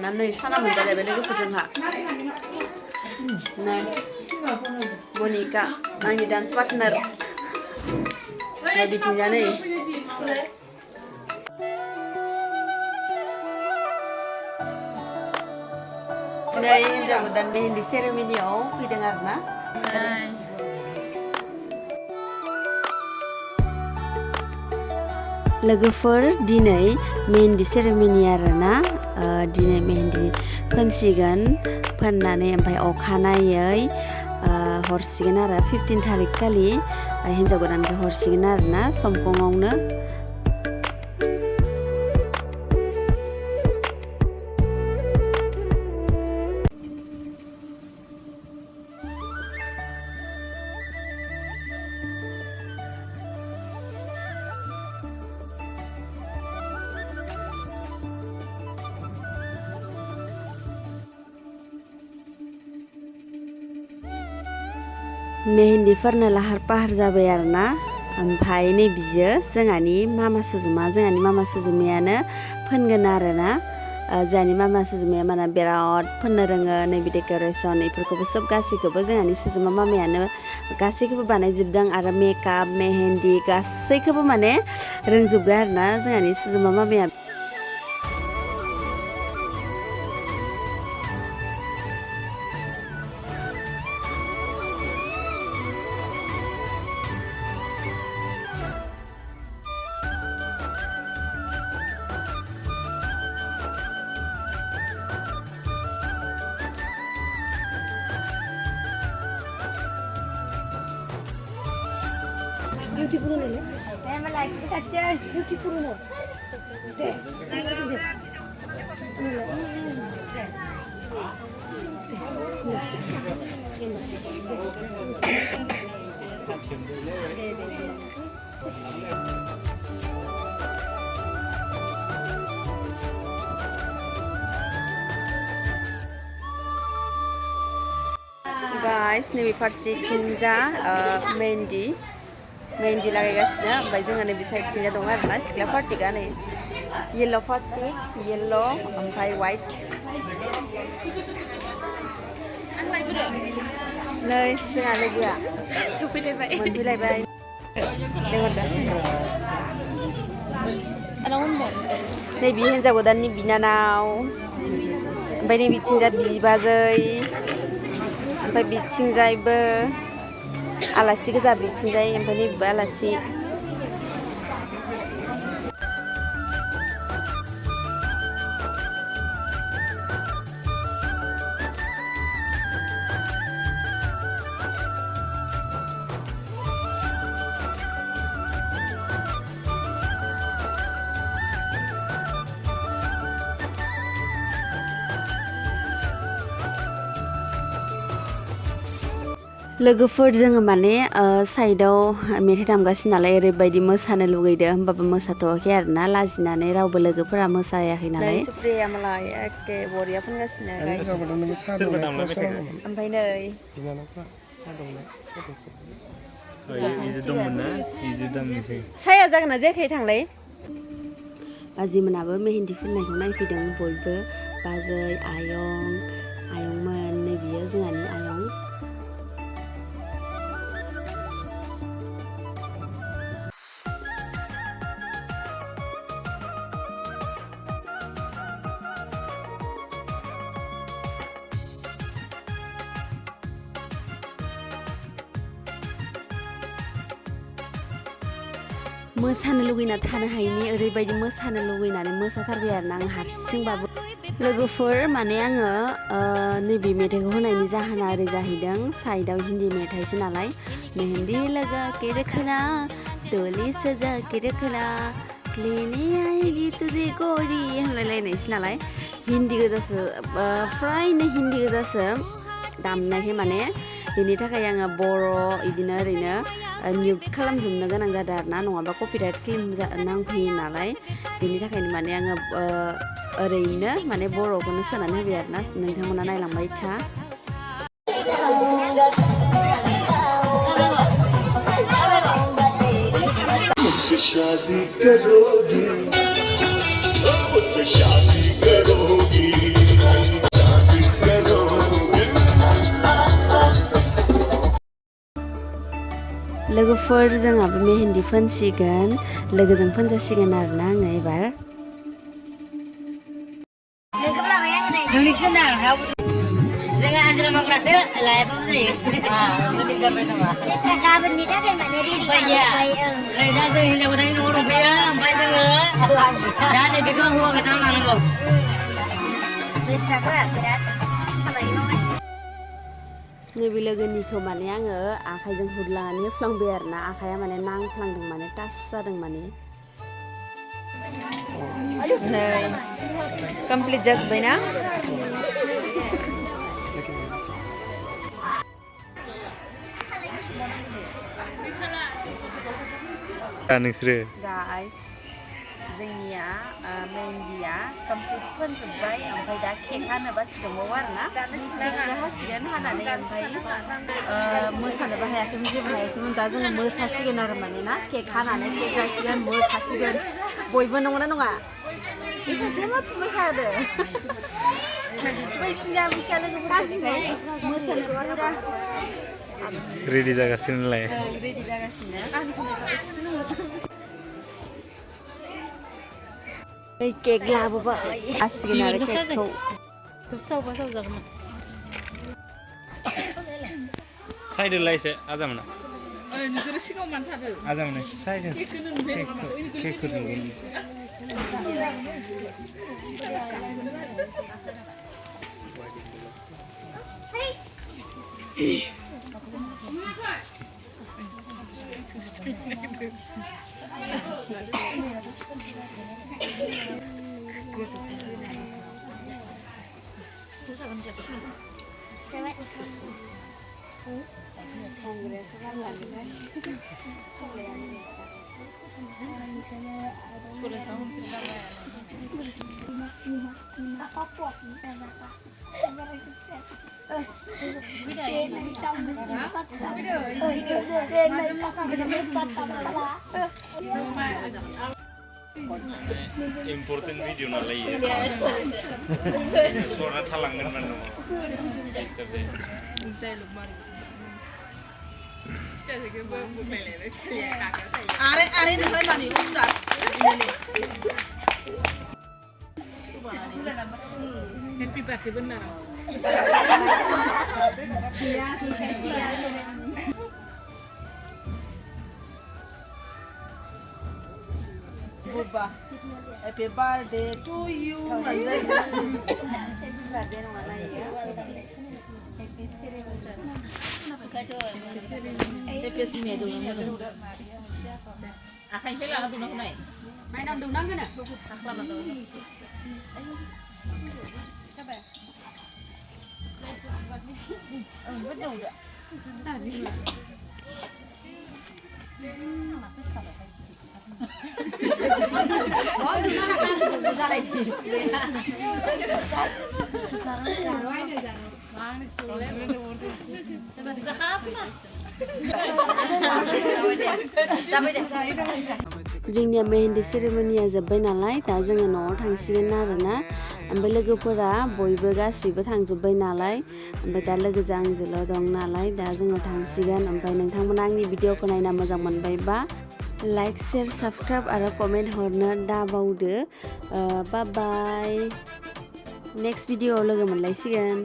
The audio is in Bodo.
आरोना नै साना मोनजालायबाय लोगोफोरजोंहा नै बनिका आंनि डान्स पार्टनार बिथिंजा नै नै हिन्जाव गोदान मेहेन्दि सेरेमनियाव फैदों आरोना लोगोफोर दिनै मेहेन्दि सेरेमनि आरोना दिनै मेहेन्दि फोनसिगोन फोननानै ओमफ्राय अखानायै हरसिगोन आरो 15 थारिख खालि हिन्जाव गोदानखौ हरसिगोन आरोना समखंआवनो मेहेन्दीफोरनो लाहार फाहार जाबाय आरोना ओमफ्राय नै बियो जोंहानि मामा सुजुमायानो फोनगोन आरोना जोंहानि मामा सुजुमाया माने बिराद फोननो रोङो नैबे डेक'रेसन बेफोरखौबो सब गासैखौबो जोंहानि सुजुमा मामायानो गासैखौबो बानायजोबदों आरो मेकआप मेहेन्दि गासैखौबो माने रोंजोबगोन आरोना जोंहानि Sujuma मामाया Beauty puro nila. Kaya malaki kita chơi. Beauty puro no. Deh. Guys, nैबे फारसेथिंजा mehendi लागायगासिनो ओमफ्राय जोङो नैबे साइडथिंजा दं आरोना सिख्ला पार्टिगा नै येल्ल' पार्टि येल्ल' ओमफ्राय वाइट नै जोंहा लोगोआ मोनफैलायबाय नैबे हिन्जाव गोदाननि बिनानाव ओमफ्राय नैबिथिंजा बिबाजै ओमफ्राय बिथिंजायबो आलासि गोजा बिथिंजाय ओमफ्राय नैबेबो आलासि लोगोफोर जोङो माने साइडआव मेथाइ दामगासिनो नालाय ओरैबायदि मोसानो लुगैदो होमबाबो मोसाथ'वाखै आरोना लाजिनानै रावबो लोगोफोरा मोसायाखै नालाय सुप्रिया मालाय एखे बरिया फोनगासिनो ओमफ्राय नै साया जागोन ना जायाखै थांलाय बाजिमोनाबो मेहेन्दि फोननायखौ नायफैदों बयबो बाजै आयंमोन नै बियो जोंहानि आयं मोसानो लुगैना थानो हायिनि ओरैबायदि मोसानो लुगैनानै मोसाथारबाय आरोना आं हारसिंबाबो लोगोफोर माने आङो नैबे मेथाइखौ होनायनि जाहोना ओरै जाहैदों साइडआव हिन्दी मेथाइसो नालाय मेहेंदी लगा के रखना डोली सजा के रखना लेने आएगी तुझे गोरी होनलायलायनायसो नालाय हिन्दी गोजासो फ्रायनो हिन्दी गोजासो दामनायखाय माने बेनि थाखाय आङो बर' इदिनो ओरैनो मिउट खालामजोबनो गोनां जादों आरोना नङाबा कपिराइट क्लेम नांफैयो नालाय बेनि थाखायनो माने आङो ओरैनो माने बर'खौनो सोनानै होबाय आरोना नोंथांमोना नायलांबाय था मुझसे शादी करोगी मुझसे शादी करोगी लोगोफोर जोंहाबो मेहेन्दि फोनसिगोन लोगोजों फोनजासिगोन आरोना आङो एबार जोङो हाजिरा मावग्रासो लायाबाबो जायो गाबोननि थाखाय माने रेडि खालामबाय दा जों हिनजाव गोदाननि न'आव दंफैयो ओमफ्राय जोङो दा नैबेखौ हौवा गोदानाव लानांगौ बैसागुआ बिराद खामानि मावगासिनो नैबे लोगोनिखौ माने आङो आखाइजों हुरलानानै होफ्लांबाय आरोना आखाइया माने नांफ्लांदों माने टाच जादों माने कमप्लिट जाजोब्बायना नोंसोरो गाइस जोंनिया मेहेन्दिया कमप्लिट फोनजोब्बाय ओमफ्राय दा केक हानोबा दंबावो आरोना केकखौ हासिगोन हानानै ओमफ्राय मोसानोबो हायाखैमोन जेबो हायाखैमोन दा जोङो मोसासिगोन आरो माने ना केक हानानै केक जासिगोन मोसासिगोन बयबो नंगौना नङा बे सासेया मा थुबाय थादो बैथिंजा मिथिया लोगोफोरखाय मोसानोबो आरो रेडि जागासिनो नालाय रेडि जागासिनो केक लाबोबाय हासिगोन आरो केकखौ साइडोलाय एसे आजामोना नोंसोरो सिगाङाव मानो थादो आजामोना साइडो केकखौ नुगोन इम्पर्टेन्ट भिडिअ नालाय सरना थालांगोन होननानै आरे नोंलाय मानि उसार हेपि बार्थडे बोन्ना Buba, happy birthday to you. Happy birthday nongana ya. Happy ceremony. Akan saya lah tu nak naik. Main nak dunang ke nak? Taklah betul. Siapa? Betul tak? जोंनिया मेहेन्दी सेरेमनिया जोब्बाय नालाय दा जोङो न'आव थांसिगोन आरोना ओमफ्राय लोगोफोरा बयबो गासैबो थांजोब्बाय नालाय ओमफ्राय दा लोगोजों आंजोंल' दं नालाय दा जोङो थांसिगोन ओमफ्राय नोंथांमोना आंनि भिडिअखौ नायना मोजां मोनबायबा लाइक शेयर साबस्क्राइब आरो कमेन्ट हरनो दाबावदो बाय बाय नेक्स्ट भिडिअआव लोगो मोनलायसिगोन